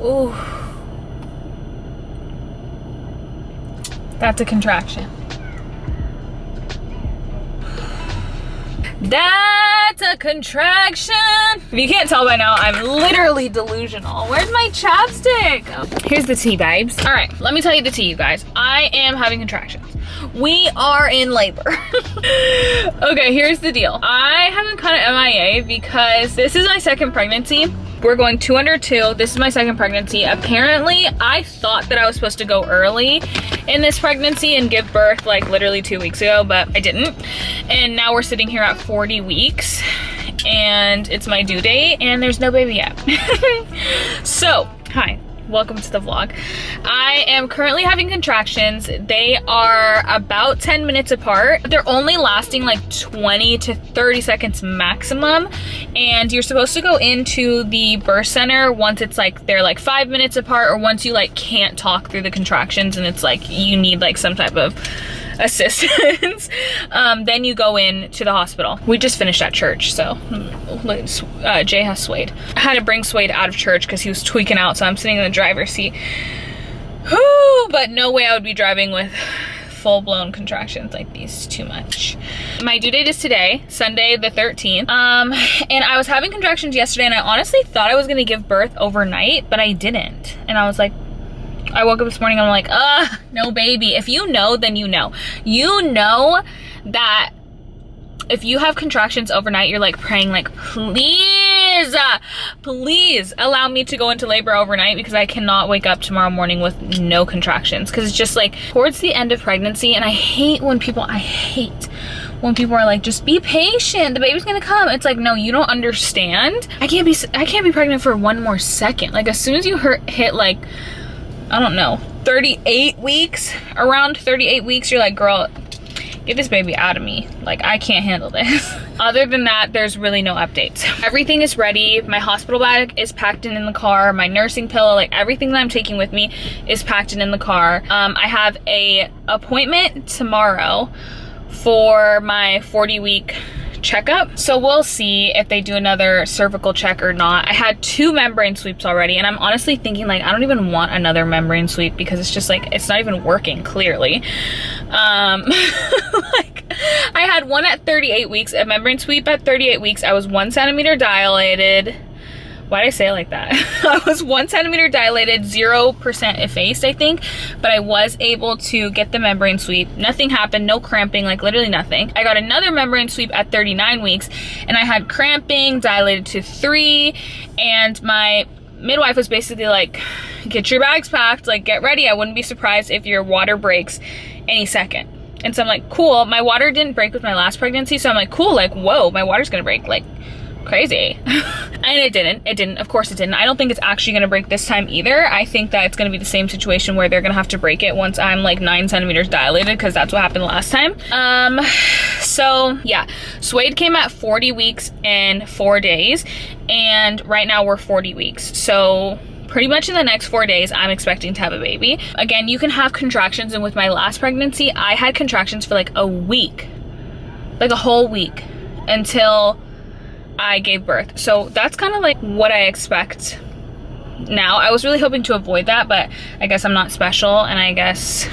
Ooh. That's a contraction. That's a contraction. If you can't tell by now, I'm literally delusional. Where's my chapstick? Oh, here's the tea, babes. All right, let me tell you the tea, you guys. I am having contractions. We are in labor. Okay, here's the deal. I have been kind of MIA because this is my second pregnancy. We're going 2 under 2. This is my second pregnancy. Apparently, I thought that I was supposed to go early in this pregnancy and give birth like literally 2 weeks ago, but I didn't. And now we're sitting here at 40 weeks and it's my due date and there's no baby yet. So, hi. Welcome to the vlog. I am currently having contractions. They are about 10 minutes apart. They're only lasting like 20 to 30 seconds maximum. And you're supposed to go into the birth center once it's like, they're like 5 minutes apart, or once you like can't talk through the contractions and it's like you need like some type of assistance. Then you go in to the hospital. We just finished at church, so Jay has Suede. I had to bring Suede out of church because he was tweaking out, so I'm sitting in the driver's seat. Whew, but no way I would be driving with full-blown contractions like these. Too much. My due date is today, Sunday the 13th. And I was having contractions yesterday and I honestly thought I was gonna give birth overnight, but I didn't. And I was like, I woke up this morning and I'm like, no baby. If you know, then you know. You know that if you have contractions overnight, you're like praying like, please, please allow me to go into labor overnight because I cannot wake up tomorrow morning with no contractions. Because it's just like towards the end of pregnancy, and I hate when people are like, just be patient, the baby's gonna come. It's like, no, you don't understand. I can't be pregnant for one more second. Like as soon as you hit like, I don't know, 38 weeks, around 38 weeks, you're like, girl, get this baby out of me. Like, I can't handle this. Other than that, there's really no updates. Everything is ready. My hospital bag is packed in the car. My nursing pillow, like everything that I'm taking with me is packed in the car. I have a appointment tomorrow for my 40-week checkup. So we'll see if they do another cervical check or not. I had 2 membrane sweeps already, and I'm honestly thinking like, I don't even want another membrane sweep because it's just like, it's not even working clearly. Like I had one at 38 weeks, a membrane sweep at 38 weeks. I was 1 centimeter dilated. Why did I say it like that? I was 1 centimeter dilated, 0% effaced, I think, but I was able to get the membrane sweep. Nothing happened, no cramping, like literally nothing. I got another membrane sweep at 39 weeks and I had cramping, dilated to 3, and my midwife was basically like, get your bags packed, like get ready. I wouldn't be surprised if your water breaks any second. And so I'm like, cool. My water didn't break with my last pregnancy, so I'm like, cool, like, whoa, my water's gonna break, like, crazy. And it didn't, of course it didn't. I don't think it's actually gonna break this time either. I think that it's gonna be the same situation where they're gonna have to break it once I'm like 9 centimeters dilated, because that's what happened last time. So yeah, Suede came at 40 weeks and 4 days, and right now we're 40 weeks. So pretty much in the next 4 days, I'm expecting to have a baby. Again, you can have contractions, and with my last pregnancy, I had contractions for like a week, like a whole week, until I gave birth. So that's kind of like what I expect now. I was really hoping to avoid that, but I guess I'm not special, and I guess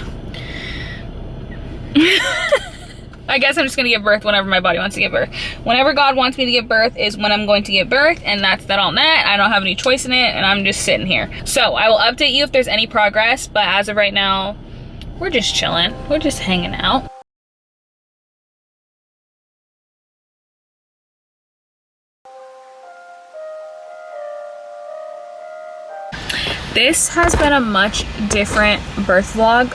I guess I'm just gonna give birth whenever my body wants to give birth. Whenever God wants me to give birth is when I'm going to give birth, and that's that on that. I don't have any choice in it, and I'm just sitting here. So I will update you if there's any progress, but as of right now, we're just chilling. We're just hanging out. This has been a much different birth vlog.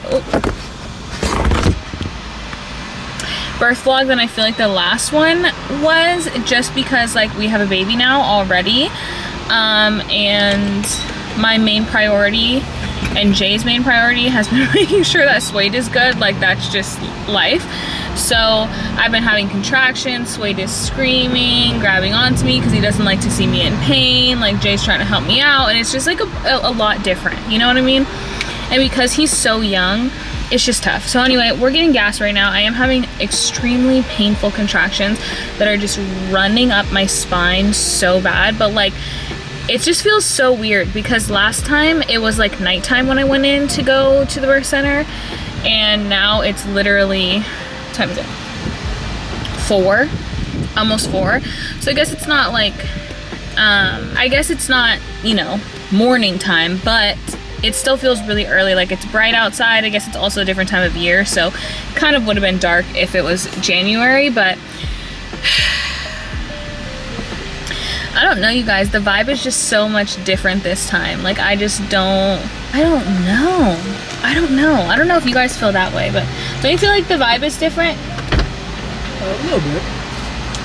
Birth vlog than I feel like the last one was, just because like we have a baby now already, and my main priority and Jay's main priority has been making sure that Suede is good. Like that's just life. So I've been having contractions. Suede is screaming, grabbing onto me because he doesn't like to see me in pain. Like Jay's trying to help me out, and it's just like a lot different, you know what I mean? And because he's so young, it's just tough. So anyway, we're getting gas right now. I am having extremely painful contractions that are just running up my spine so bad, but like it just feels so weird because last time it was like nighttime when I went in to go to the birth center, and now it's literally, what time is it? 4, almost 4. So I guess it's not like, I guess it's not, you know, morning time, but it still feels really early. Like it's bright outside. I guess it's also a different time of year, so kind of would have been dark if it was January, but I don't know, you guys, the vibe is just so much different this time. Like I don't know. I don't know if you guys feel that way, but don't you feel like the vibe is different? A little bit.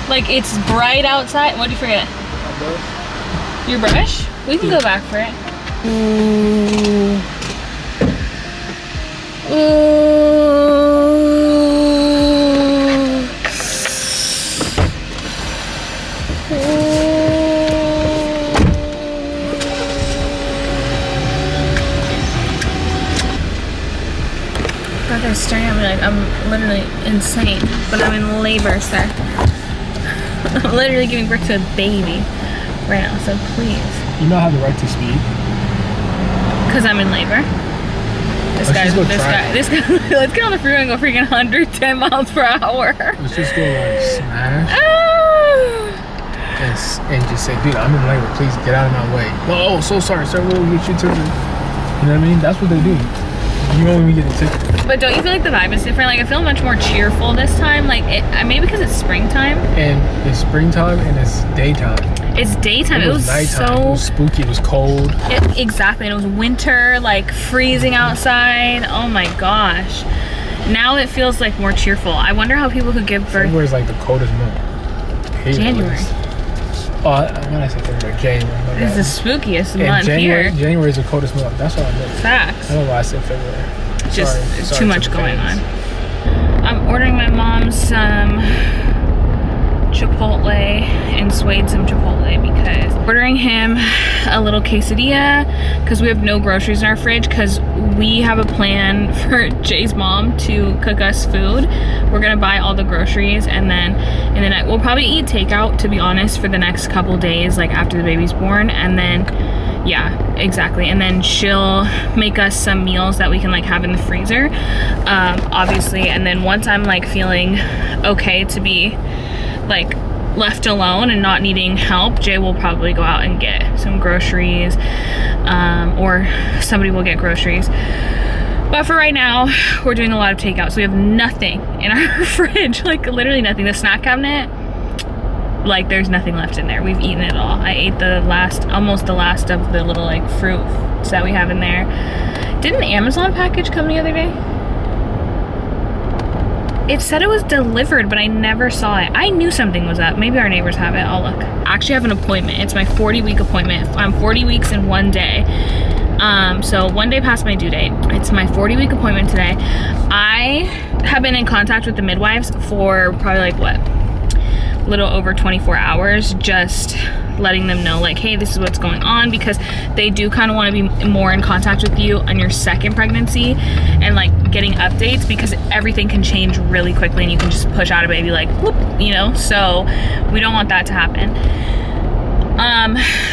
Like it's bright outside. What did you forget? My brush. Your brush? We can go back for it. Ooh. Ooh. God, they're staring at me like I'm literally insane, but I'm in labor, sir. I'm literally giving birth to a baby right now, so please. You don't have the right to speed. Because I'm in labor. This guy, let's get on the freeway and go freaking 110 miles per hour. Let's just go like smash. Oh. And just say, dude, I'm in labor, please get out of my way. Oh, so sorry, sir, we'll get you to the, you know what I mean? That's what they do. You won't even get a ticket. But don't you feel like the vibe is different? Like I feel much more cheerful this time. Like maybe because it's springtime. And it's springtime and it's daytime. It's daytime. It was nighttime. so it was spooky. It was cold. Exactly. And it was winter, like freezing outside. Oh my gosh. Now it feels like more cheerful. I wonder how people could give birth. February is like the coldest month. January. Oh, when I say February, January. It's the spookiest month here. January is the coldest month. That's what I meant. Facts. I don't know why I said February. It's too much going on. I'm ordering my mom some Chipotle and Suede some Chipotle because ordering him a little quesadilla because we have no groceries in our fridge because we have a plan for Jay's mom to cook us food. We're gonna buy all the groceries and then in the night we'll probably eat takeout, to be honest, for the next couple days, like after the baby's born, and then yeah, exactly, and then she'll make us some meals that we can like have in the freezer, obviously, and then once I'm like feeling okay to be like left alone and not needing help, Jay will probably go out and get some groceries, or somebody will get groceries. But for right now, we're doing a lot of takeout, so we have nothing in our fridge, like literally nothing. The snack cabinet, like there's nothing left in there. We've eaten it all. I ate almost the last of the little like fruits that we have in there. Didn't an Amazon package come the other day? It said it was delivered, but I never saw it. I knew something was up. Maybe our neighbors have it. I'll look. I actually have an appointment. It's my 40-week appointment. I'm 40 weeks in 1 day. So 1 day past my due date. It's my 40-week appointment today. I have been in contact with the midwives for probably like what? A little over 24 hours, just letting them know like, hey, this is what's going on, because they do kind of want to be more in contact with you on your second pregnancy and like getting updates, because everything can change really quickly and you can just push out a baby like whoop, you know, so we don't want that to happen.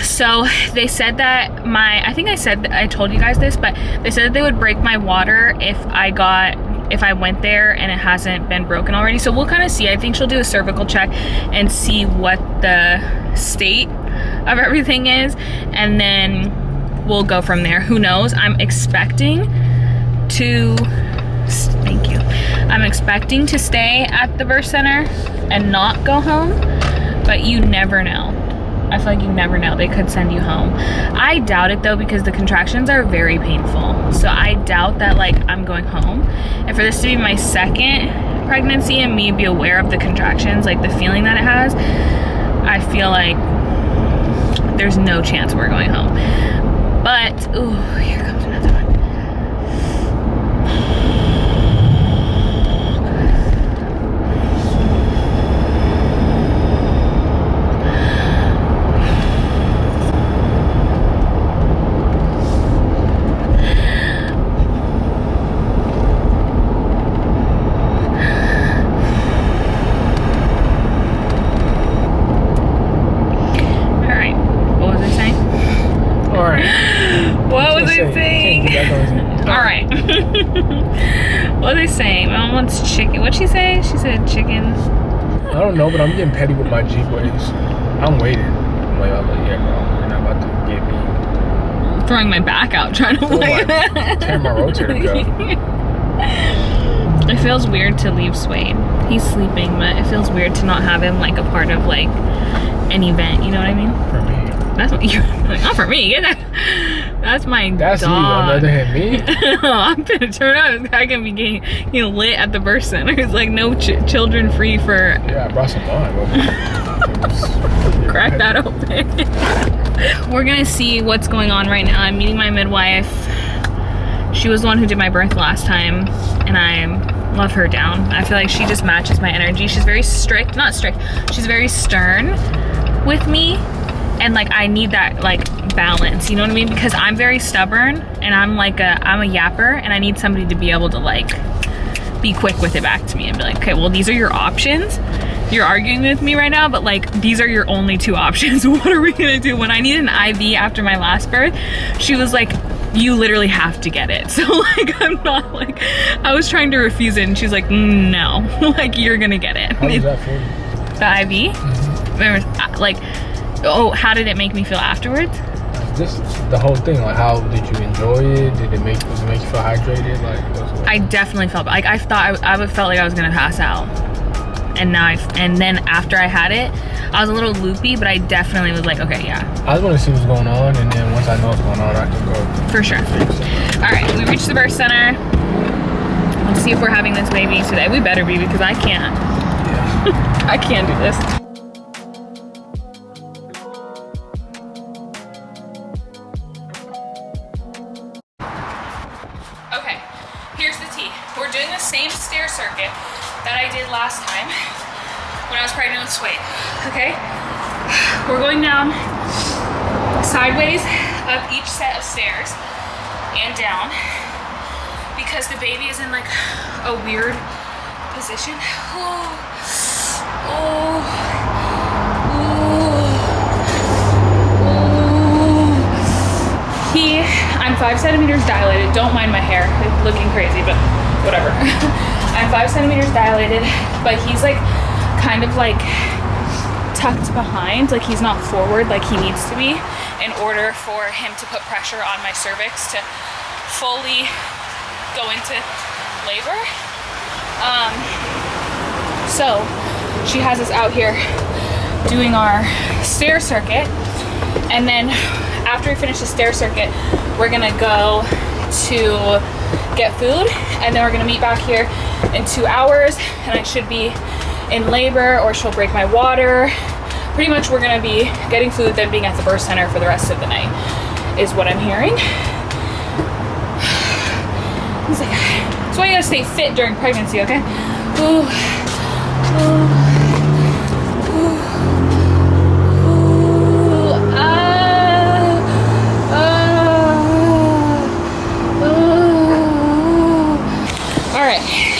So they said that I think I told you guys this, but they said that they would break my water if I went there and it hasn't been broken already. So we'll kind of see. I think she'll do a cervical check and see what the state of everything is, and then we'll go from there. Who knows? I'm expecting to stay at the birth center and not go home, but you never know. I feel like you never know. They could send you home. I doubt it though, because the contractions are very painful. So I doubt that like I'm going home. And for this to be my second pregnancy and me be aware of the contractions, like the feeling that it has, I feel like there's no chance we're going home. But, ooh, here comes another one. amazing. All right. What are they saying? Mom wants chicken. What'd she say? She said chicken. I don't know, but I'm getting petty with my G waves. I'm waiting. I'm like, yeah, bro, you're not about to get me. Throwing my back out, trying to tear my rotator cuff. It feels weird to leave Swade. He's sleeping, but it feels weird to not have him like a part of like an event. You know what I mean? For me. That's what you're like. Not for me. Get that. That's my That's dog. you. On the other hand, me. I'm gonna turn out. I can be getting lit at the birth center. It's like no children free for. Yeah, I brought some wine. Crack that open. We're gonna see what's going on right now. I'm meeting my midwife. She was the one who did my birth last time, and I love her down. I feel like she just matches my energy. She's very strict, not strict. She's very stern with me, and like I need that like balance. You know what I mean? Because I'm very stubborn, and I'm a yapper, and I need somebody to be able to like be quick with it back to me and be like, okay, well these are your options. You're arguing with me right now, but like these are your only two options. What are we gonna do? When I need an IV after my last birth, she was like, you literally have to get it. So like I'm not like, I was trying to refuse it and she's like, no, like you're gonna get it. How was that for you? The IV? There was like, oh, how did it make me feel afterwards? Just the whole thing, like how did you enjoy it? Did it make you feel hydrated? Like I definitely felt like I thought I felt like I was gonna pass out. And then after I had it, I was a little loopy, but I definitely was like, okay, yeah. I just want to see what's going on, and then once I know what's going on, I can go. For sure. All right, we reached the birth center. Let's see if we're having this baby today. We better be, because I can't. Yeah. I can't do this. Okay, here's the tea. We're doing the same stair circuit that I did last time when I was pregnant with Swade, okay? We're going down sideways up each set of stairs and down because the baby is in like a weird position. Oh, oh, oh. I'm 5 centimeters dilated. Don't mind my hair, it's looking crazy, but whatever. I'm 5 centimeters dilated, but he's like kind of like tucked behind, like he's not forward like he needs to be in order for him to put pressure on my cervix to fully go into labor. So she has us out here doing our stair circuit, and then after we finish the stair circuit, we're gonna go to get food, and then we're gonna meet back here in 2 hours, and I should be in labor, or she'll break my water. Pretty much we're gonna be getting food, then being at the birth center for the rest of the night, is what I'm hearing. He's like, that's why you gotta stay fit during pregnancy, okay? Ooh. Ooh.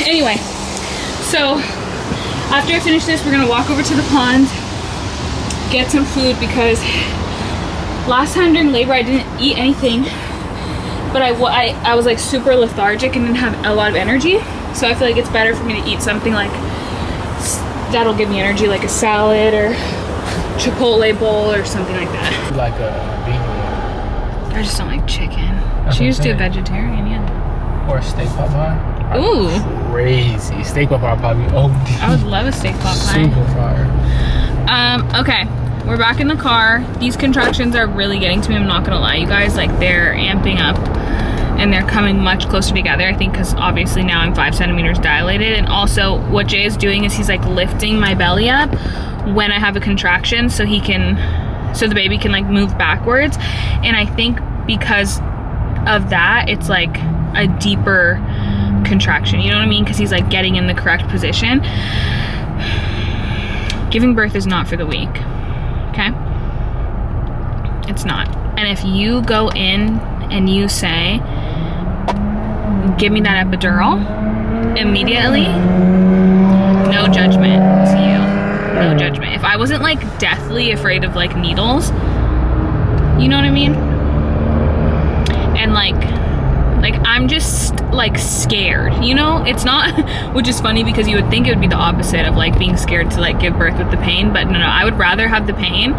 Anyway, so after I finish this, we're gonna walk over to the pond, get some food, because last time during labor I didn't eat anything, but I was like super lethargic and didn't have a lot of energy. So I feel like it's better for me to eat something like that'll give me energy, like a salad or Chipotle bowl or something like that. Like a vegan one. I just don't like chicken. She used to do vegetarian, yeah. Or a steak pot pie. Ooh. Crazy. Steak pot pie probably OD. I would love a steak pot pie. Super fire. Okay. We're back in the car. These contractions are really getting to me, I'm not gonna lie, you guys. Like, they're amping up and they're coming much closer together, I think, because obviously now I'm 5 centimeters dilated. And also what Jay is doing is he's like lifting my belly up when I have a contraction, so the baby can like move backwards. And I think because of that, it's like a deeper contraction, you know what I mean? Because he's like getting in the correct position. Giving birth is not for the weak, okay? It's not. And if you go in and you say, give me that epidural immediately, no judgment to you, no judgment. If I wasn't like deathly afraid of like needles, you know what I mean? and like I'm just like scared, you know? It's not, which is funny because you would think it would be the opposite of like being scared to like give birth with the pain, but no, I would rather have the pain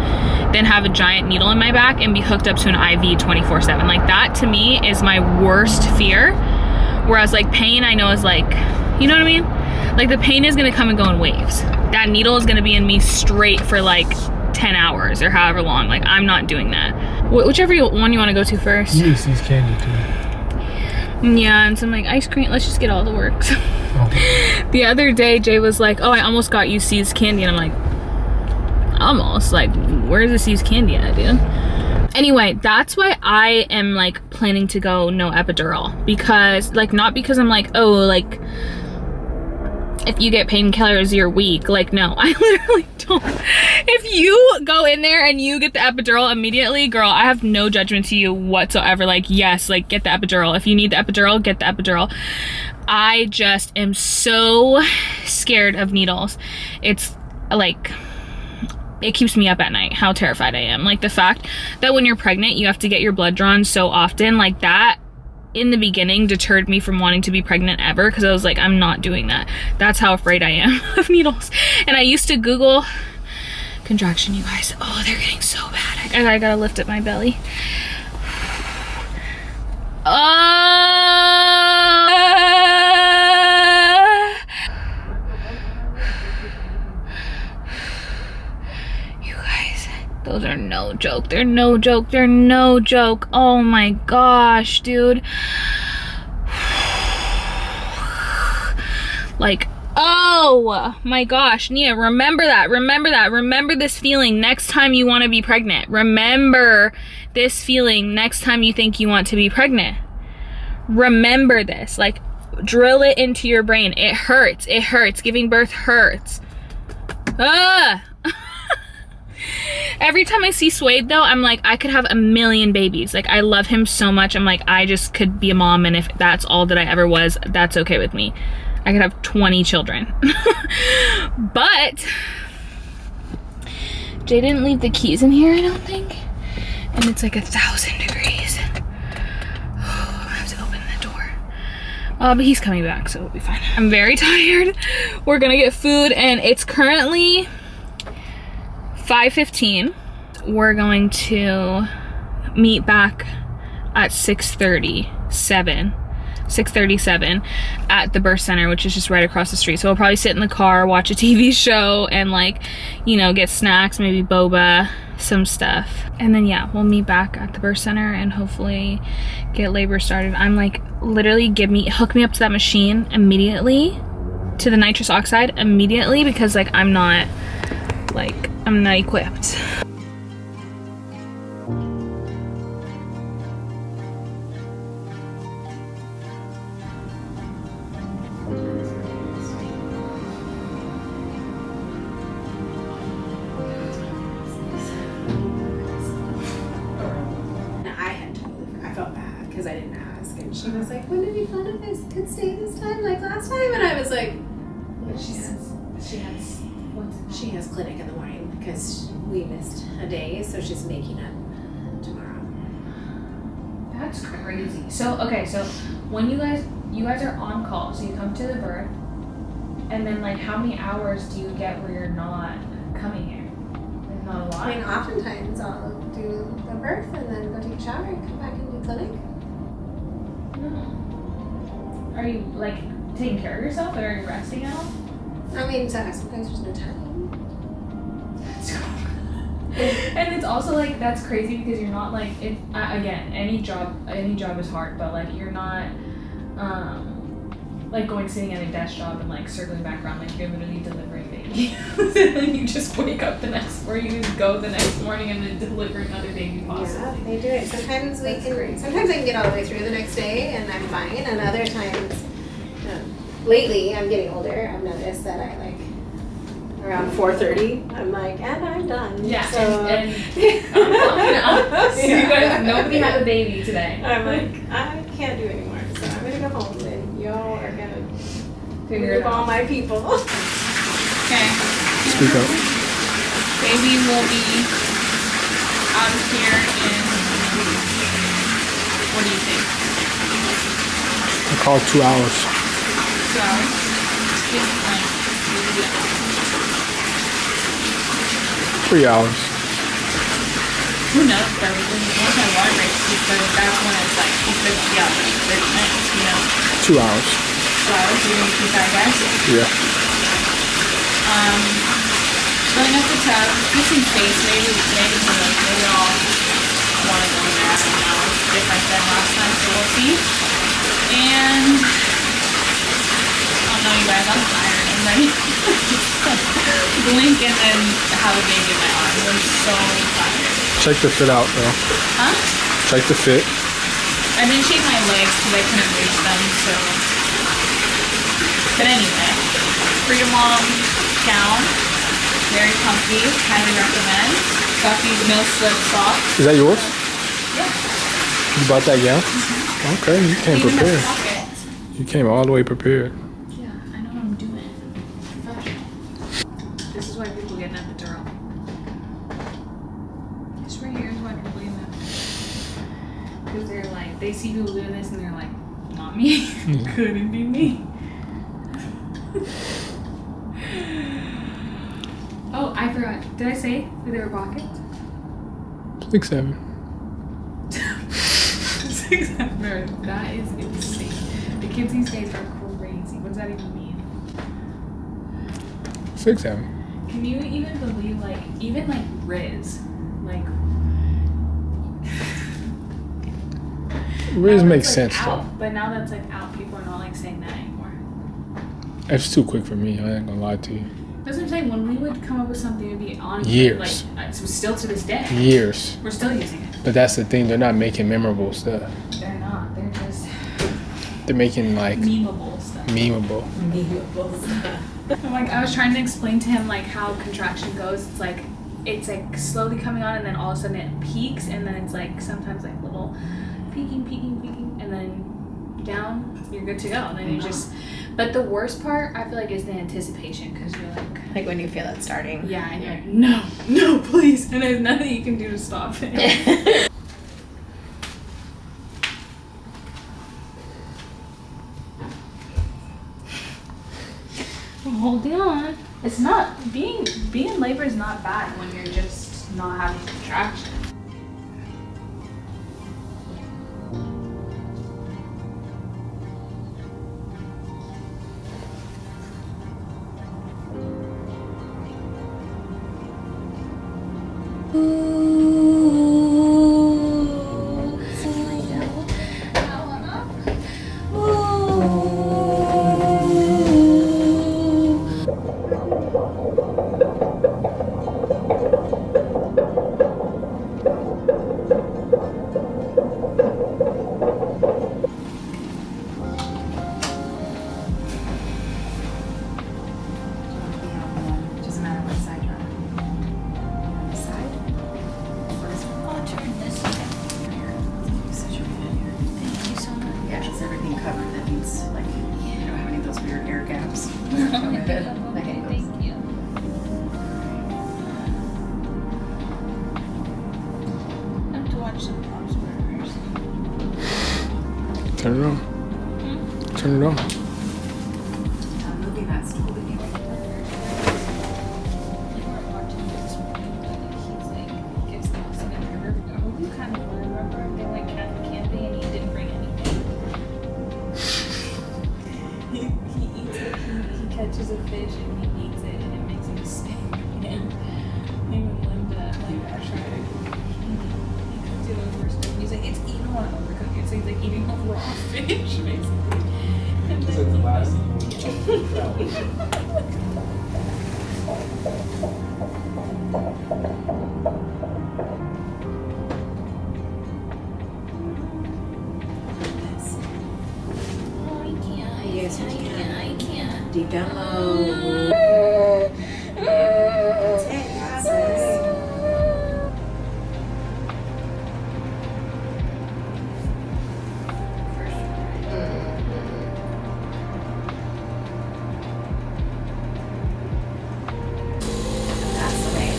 than have a giant needle in my back and be hooked up to an IV 24/7. Like that to me is my worst fear. Whereas like pain I know is like, you know what I mean? Like the pain is gonna come and go in waves. That needle is gonna be in me straight for like 10 hours or however long. Like I'm not doing that. Whichever one you wanna go to first. You use candy too. Yeah, and some like ice cream. Let's just get all the works. Oh. The other day, Jay was like, oh, I almost got you C's candy. And I'm like, almost? Like, where's the C's candy at, dude? Anyway, that's why I am like planning to go no epidural. Because, like, not because I'm like, oh, like, if you get painkillers, you're weak. Like, no, I literally don't. If you go in there and you get the epidural immediately, girl, I have no judgment to you whatsoever. Like, yes, like, get the epidural. If you need the epidural, get the epidural. I just am so scared of needles. It's like, it keeps me up at night, how terrified I am. Like, the fact that when you're pregnant, you have to get your blood drawn so often, like that, in the beginning deterred me from wanting to be pregnant ever, because I was like, I'm not doing that. That's how afraid I am of needles. And I used to Google contraction, you guys. Oh, they're getting so bad. I gotta lift up my belly. You guys, those are no joke. They're no joke. They're no joke. Oh my gosh, dude. Like, oh my gosh, Nia, remember that. Remember that. Remember this feeling next time you want to be pregnant. Remember this feeling next time you think you want to be pregnant. Remember this. Like, drill it into your brain. It hurts. It hurts. Giving birth hurts. Ah! Every time I see Suede though, I'm like, I could have a million babies. Like, I love him so much. I'm like, I just could be a mom, and if that's all that I ever was, that's okay with me. I could have 20 children. But Jay didn't leave the keys in here, I don't think. And it's like 1,000 degrees. Oh, I have to open the door. But he's coming back, so it'll be fine. I'm very tired. We're gonna get food, and it's currently 5:15. We're going to meet back at 6:37 at the birth center, which is just right across the street. So we'll probably sit in the car, watch a TV show, and like, you know, get snacks, maybe boba, some stuff. And then yeah, we'll meet back at the birth center and hopefully get labor started. I'm like, literally hook me up to that machine immediately, to the nitrous oxide immediately, because like I'm not equipped. I didn't ask, and she was like, wouldn't it be fun if I could stay this time like last time? And I was like, well, she has clinic in the morning because we missed a day, so she's making up tomorrow. That's crazy. So okay, so when you guys are on call, so you come to the birth, and then like how many hours do you get where you're not coming here? Like, not a lot. I mean, oftentimes I'll do the birth and then go take a shower and come back and do clinic. Are you like taking care of yourself, or are you resting out? I mean, sometimes there's no time. That's cool. And it's also like, that's crazy because you're not like, again, any job is hard, but like you're not like sitting at a desk job and like circling back around, like you're literally delivering baby. And then you just wake up the next morning and then deliver another baby possibly. Yeah, they do it. Sometimes sometimes I can get all the way through the next day and I'm fine, and other times, lately I'm getting older, I've noticed that I like, around 4:30, I'm like, and I'm done. Yeah, so, and I'm coming out. So you guys, nobody had a baby today. I'm like, I can't do anymore, so I'm gonna go home and y'all are gonna figure it out. all my people. Okay. Speak up. Baby will be out of here in What do you think? I called 2 hours. 2 hours? It's like, 3 hours. who knows though? Because once my water breaks, that's when it's like, he said, yeah, 30 minutes, you know? 2 hours. 2 hours, you're gonna keep that, guys? Yeah. Filling up the tub, get some space, maybe I'll want to go in there. I don't know. It's different than last time, so we'll see. And oh no, you guys, I'm tired. I'm ready to blink and then have a baby in my arms. I'm so tired. Check the fit out, though. Huh? Check the fit. I didn't shave my legs because I couldn't reach them, so. But anyway, Freedom Mom gown. Very comfy, highly recommend. Got these no-slip socks. Is that yours? Yeah. You bought that gown? Mm-hmm. Okay, you came Even prepared. have pockets. You came all the way prepared. Yeah, I know what I'm doing. Professional. This is why people get an epidural. This right here is why people get an epidural. Because they're like, they see people doing this and they're like, not me. Couldn't be me. Oh, I forgot. Did I say that there were pockets? 6, 7. 6, 7. That is insane. The kids these days are crazy. What does that even mean? 6, 7. Can you even believe, like, even like Riz, like. Riz now makes that's, like, sense out, though. But now that's like out, people are not like saying that anymore. It's too quick for me. I ain't gonna lie to you. That's what I'm saying. When we would come up with something, it'd be on Years. Like, so still to this day. Years. We're still using it. But that's the thing. They're not making memorable stuff. They're not. They're just They're making like memeable stuff. memeable. Memeable stuff. Like I was trying to explain to him like how contraction goes. It's like slowly coming on and then all of a sudden it peaks and then it's like sometimes like little peaking and then down. You're good to go. And then you just. But the worst part I feel like is the anticipation because you're Like when you feel it starting. yeah, and you're like no please, and there's nothing you can do to stop it. Hold on. It's not being in labor is not bad when you're just not having contraction. Doesn't matter what side you're on. This side? Or this one? I'll turn this way. Such a good idea. Thank you so much. Yeah, just everything covered that needs, like, you don't have any of those weird air gaps. Good. Okay, thank you. I have to watch some Bob's Burgers. Turn it on. Turn it on. Moving that stool with you. Like we're watching this morning, but he's like, gets lost in a river. Oh, you kind of remember they went camping and he didn't bring anything. He eats it, he catches a fish and he eats it and it makes him sick. And even Linda, like, I tried to, he cooks it over stuff. He's like, it's eating one overcooked. It's like eating a raw fish, basically. And then oh, I can't. Yes, you I can't. Deep down low. That's the way.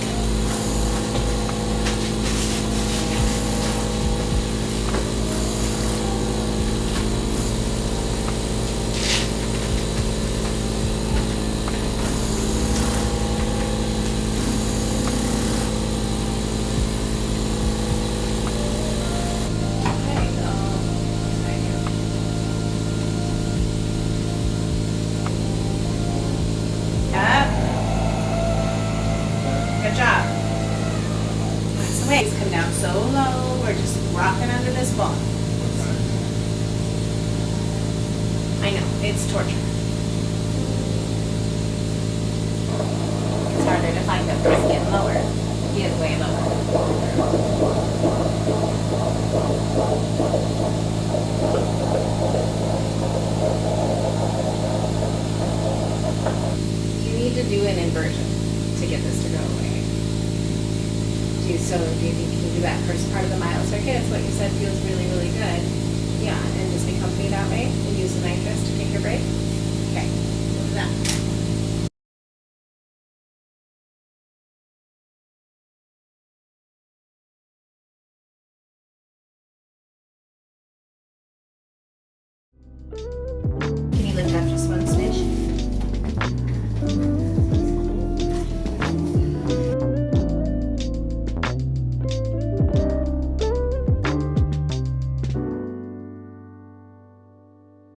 spot. I know, it's torture. It's harder to find him because he's getting lower. He is way lower. You need to do an inversion to get this to go away. Do you think you can do that first part of the mile circuit? It's what you said feels really, really good. Yeah, and just be comfy that way and use the nitrous to take your break. Okay, we'll do that.